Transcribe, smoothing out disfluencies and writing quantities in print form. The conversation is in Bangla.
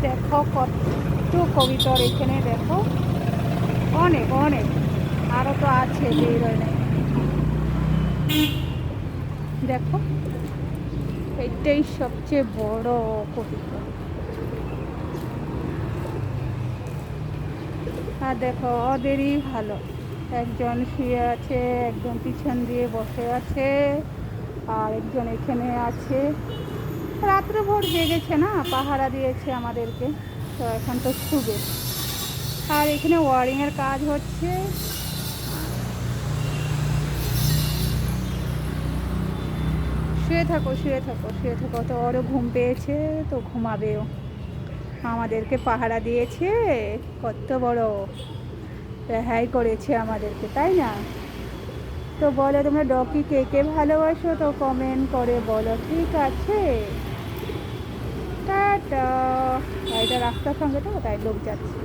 দেখো কত কবিতর এখানে, দেখো অনেক অনেক, আরো তো আছে বেরোয় নাই। দেখো এটাই সবচেয়ে বড় কবিতর। আর দেখো ওদেরই ভালো, একজন শুয়ে আছে, একজন পিছন দিয়ে বসে আছে, আর একজন এখানে আছে। রাত্রভর জেগেছে না, পাহারা দিয়েছে আমাদেরকে, তো এখন তো শুবে। আর এখানে ওয়ারিংয়ের কাজ হচ্ছে। শুয়ে থাকো শুয়ে থাকো শুয়ে থাকো, তো ওরও ঘুম পেয়েছে, তো ঘুমাবেও। আমাদেরকে পাহারা দিয়েছে, কত বড় রেহাই করেছে আমাদেরকে, তাই না? তো বলো তোমরা ডগকে কে কে ভালোবাসো, তো কমেন্ট করে বলো, ঠিক আছে? টাটা। এটা রাস্তার সঙ্গে তো, তাই লোক যাচ্ছে।